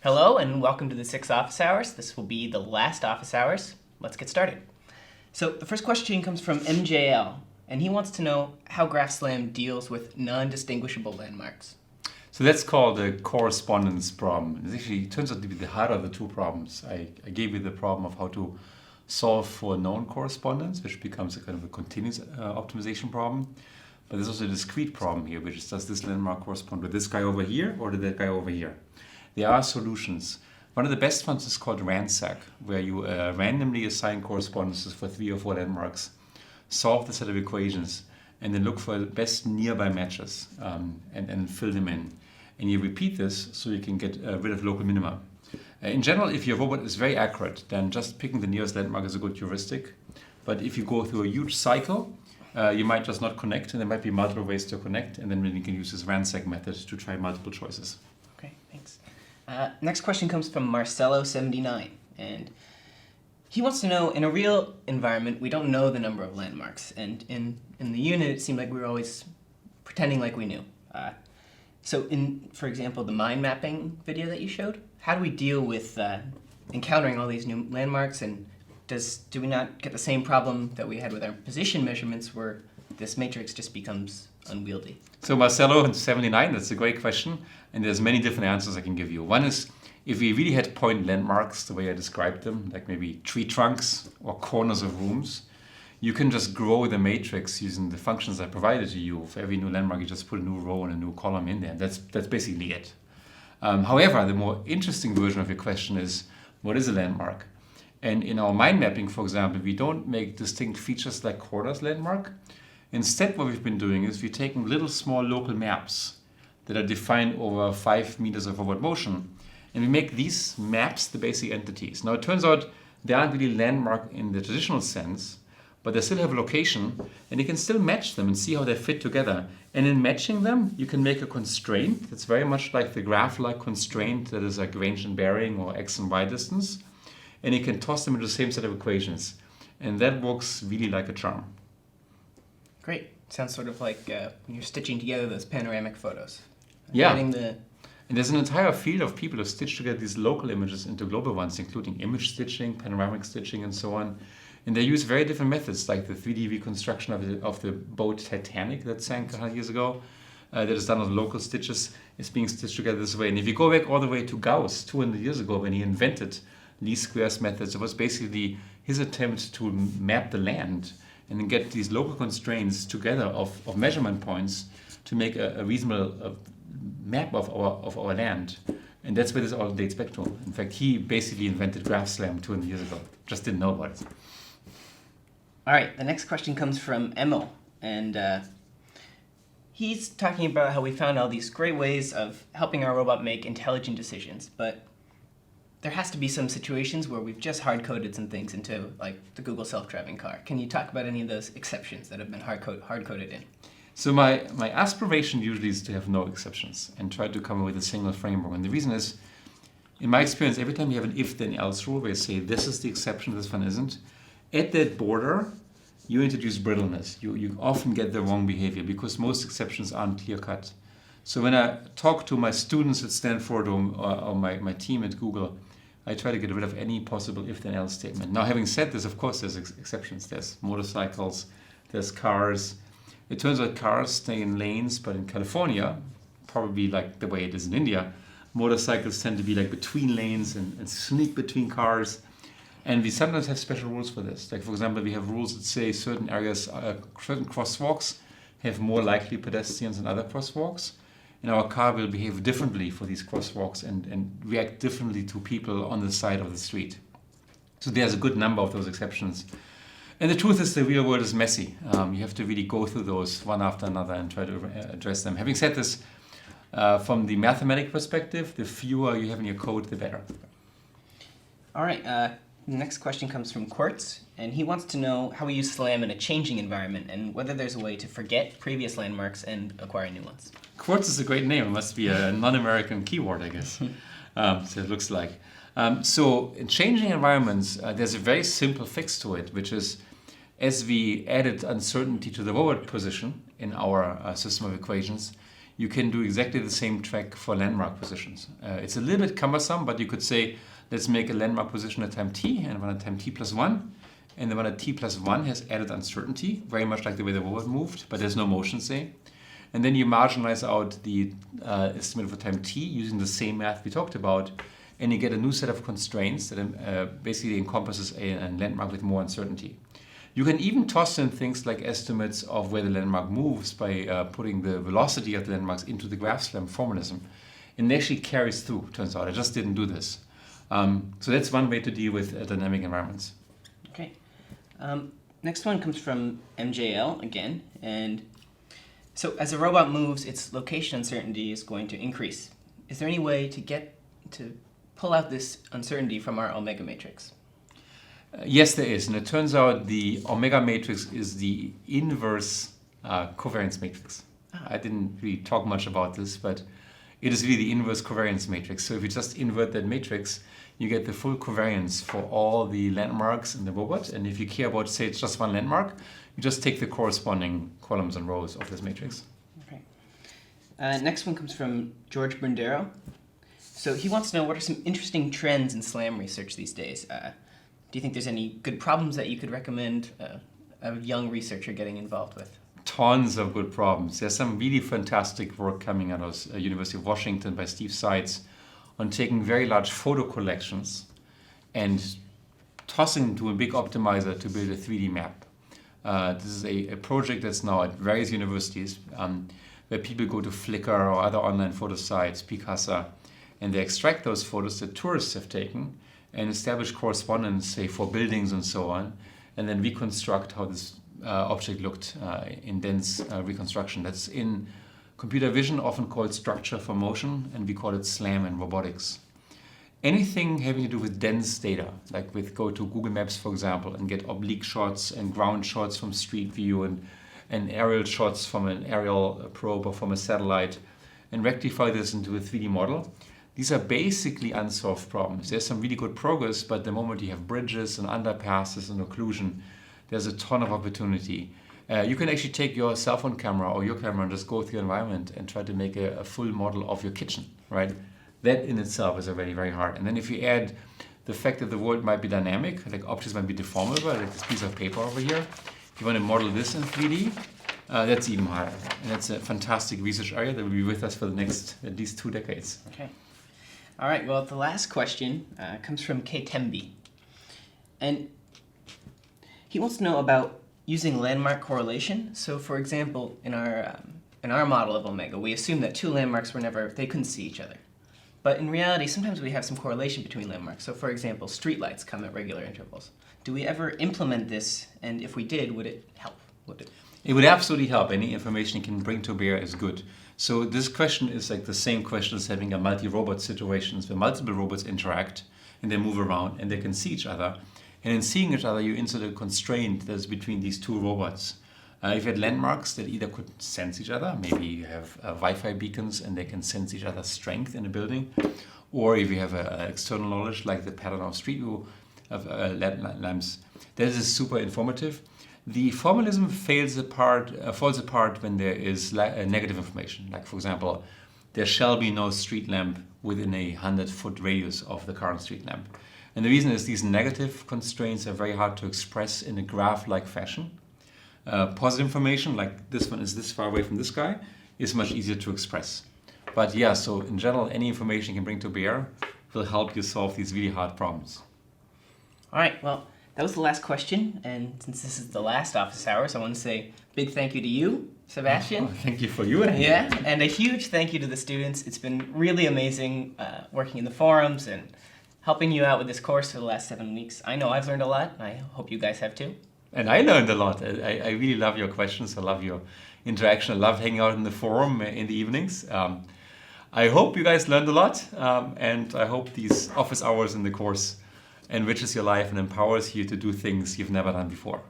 Hello and welcome to the 6 office hours. This will be the last office hours. Let's get started. So the first question comes from MJL, and he wants to know how GraphSLAM deals with non-distinguishable landmarks. So that's called a correspondence problem. It actually turns out to be the harder of the two problems. I gave you the problem of how to solve for known correspondence, which becomes a kind of a continuous optimization problem. But there's also a discrete problem here, which is, does this landmark correspond with this guy over here or to that guy over here? There are solutions. One of the best ones is called ransack, where you randomly assign correspondences for 3 or 4 landmarks, solve the set of equations, and then look for the best nearby matches and fill them in. And you repeat this so you can get rid of local minima. In general, if your robot is very accurate, then just picking the nearest landmark is a good heuristic. But if you go through a huge cycle, you might just not connect, and there might be multiple ways to connect, and then you can use this ransack method to try multiple choices. Okay, thanks. Next question comes from Marcelo79, and he wants to know, in a real environment, we don't know the number of landmarks, and in the unit, it seemed like we were always pretending like we knew. So in, for example, the mind mapping video that you showed, how do we deal with encountering all these new landmarks, and do we not get the same problem that we had with our position measurements where this matrix just becomes unwieldy? So Marcelo, 79, that's a great question, and there's many different answers I can give you. One is, if we really had point landmarks, the way I described them, like maybe tree trunks or corners of rooms, you can just grow the matrix using the functions I provided to you. For every new landmark, you just put a new row and a new column in there. That's basically it. However, the more interesting version of your question is, what is a landmark? And in our mind mapping, for example, we don't make distinct features like corners landmark. Instead, what we've been doing is we're taking little small local maps that are defined over 5 meters of forward motion, and we make these maps the basic entities. Now, it turns out they aren't really landmark in the traditional sense, but they still have a location, and you can still match them and see how they fit together. And in matching them, you can make a constraint that's very much like the graph-like constraint that is like range and bearing or x and y distance, and you can toss them into the same set of equations. And that works really like a charm. Great. Sounds sort of like when you're stitching together those panoramic photos. Yeah. And there's an entire field of people who stitch together these local images into global ones, including image stitching, panoramic stitching, and so on. And they use very different methods, like the 3D reconstruction of the boat Titanic that sank 100 years ago, that is done on local stitches. It's being stitched together this way. And if you go back all the way to Gauss, 200 years ago, when he invented least squares methods, it was basically his attempt to map the land and then get these local constraints together of measurement points to make a reasonable map of our land. And that's where this all dates back to. In fact, he basically invented GraphSLAM 200 years ago. Just didn't know about it. All right, the next question comes from Emil, and he's talking about how we found all these great ways of helping our robot make intelligent decisions, but there has to be some situations where we've just hard-coded some things into, like, the Google self-driving car. Can you talk about any of those exceptions that have been hard-coded in? So my aspiration usually is to have no exceptions and try to come up with a single framework. And the reason is, in my experience, every time you have an if-then-else rule where you say this is the exception, this one isn't, at that border, you introduce brittleness. You often get the wrong behavior because most exceptions aren't clear-cut. So when I talk to my students at Stanford or my team at Google, I try to get rid of any possible if-then-else statement. Now, having said this, of course, there's exceptions. There's motorcycles, there's cars. It turns out cars stay in lanes, but in California, probably like the way it is in India, motorcycles tend to be like between lanes and sneak between cars. And we sometimes have special rules for this. Like, for example, we have rules that say certain areas, certain crosswalks have more likely pedestrians than other crosswalks. And our car will behave differently for these crosswalks and react differently to people on the side of the street. So there's a good number of those exceptions. And the truth is the real world is messy. You have to really go through those one after another and try to address them. Having said this, from the mathematical perspective, the fewer you have in your code, the better. All right, the next question comes from Quartz, and he wants to know how we use SLAM in a changing environment and whether there's a way to forget previous landmarks and acquire new ones. Quartz is a great name. It must be a non-American keyword, I guess. So it looks like. So in changing environments, there's a very simple fix to it, which is as we added uncertainty to the robot position in our system of equations, you can do exactly the same track for landmark positions. It's a little bit cumbersome, but you could say, let's make a landmark position at time t and one at time t plus 1. And the one at t plus 1 has added uncertainty, very much like the way the robot moved, but there's no motion, say. And then you marginalize out the estimate for time t using the same math we talked about, and you get a new set of constraints that basically encompasses a landmark with more uncertainty. You can even toss in things like estimates of where the landmark moves by putting the velocity of the landmarks into the graph-SLAM formalism. And it actually carries through, turns out. I just didn't do this. So that's one way to deal with dynamic environments. Okay. Next one comes from MJL again. And so as a robot moves, its location uncertainty is going to increase. Is there any way to pull out this uncertainty from our omega matrix? Yes, there is. And it turns out the omega matrix is the inverse covariance matrix. I didn't really talk much about this, but it is really the inverse covariance matrix. So if you just invert that matrix, you get the full covariance for all the landmarks in the robot. And if you care about, say, it's just one landmark, you just take the corresponding columns and rows of this matrix. Okay. Next one comes from George Brundero. So he wants to know, what are some interesting trends in SLAM research these days? Do you think there's any good problems that you could recommend a young researcher getting involved with? Tons of good problems. There's some really fantastic work coming out of University of Washington by Steve Seitz on taking very large photo collections and tossing them to a big optimizer to build a 3D map. This is a project that's now at various universities where people go to Flickr or other online photo sites, Picasa, and they extract those photos that tourists have taken and establish correspondence, say, for buildings and so on, and then reconstruct how this object looked in dense reconstruction. That's in computer vision, often called structure for motion, and we call it SLAM in robotics. Anything having to do with dense data, like go to Google Maps, for example, and get oblique shots and ground shots from street view and aerial shots from an aerial probe or from a satellite, and rectify this into a 3D model. These are basically unsolved problems. There's some really good progress, but the moment you have bridges and underpasses and occlusion, there's a ton of opportunity. You can actually take your cell phone camera or your camera and just go through your environment and try to make a full model of your kitchen, right? That in itself is already very hard. And then if you add the fact that the world might be dynamic, like objects might be deformable, like this piece of paper over here, if you want to model this in 3D, that's even harder. And that's a fantastic research area that will be with us for the next at least 2 decades. Okay. All right, well, the last question comes from K. Temby. And he wants to know about using landmark correlation. So, for example, in our model of omega, we assume that 2 landmarks they couldn't see each other. But in reality, sometimes we have some correlation between landmarks. So, for example, streetlights come at regular intervals. Do we ever implement this? And if we did, would it help? It would absolutely help. Any information you can bring to bear is good. So this question is like the same question as having a multi-robot situations where multiple robots interact and they move around and they can see each other. And in seeing each other, you insert a constraint that's between these 2 robots. If you had landmarks that either could sense each other, maybe you have Wi-Fi beacons and they can sense each other's strength in a building, or if you have external knowledge like the pattern of street view of lamps, that is super informative. The formalism falls apart when there is negative information. Like, for example, there shall be no street lamp within a 100-foot radius of the current street lamp. And the reason is these negative constraints are very hard to express in a graph-like fashion. Positive information, like this one is this far away from this guy, is much easier to express. But yeah, so in general, any information you can bring to bear will help you solve these really hard problems. All right, well, that was the last question, and since this is the last office hours, I want to say big thank you to you, Sebastian. Oh, thank you for you. Yeah, and a huge thank you to the students. It's been really amazing working in the forums and helping you out with this course for the last 7 weeks. I know I've learned a lot, and I hope you guys have too. And I learned a lot. I really love your questions. I love your interaction. I love hanging out in the forum in the evenings. I hope you guys learned a lot, and I hope these office hours in the course enriches your life and empowers you to do things you've never done before.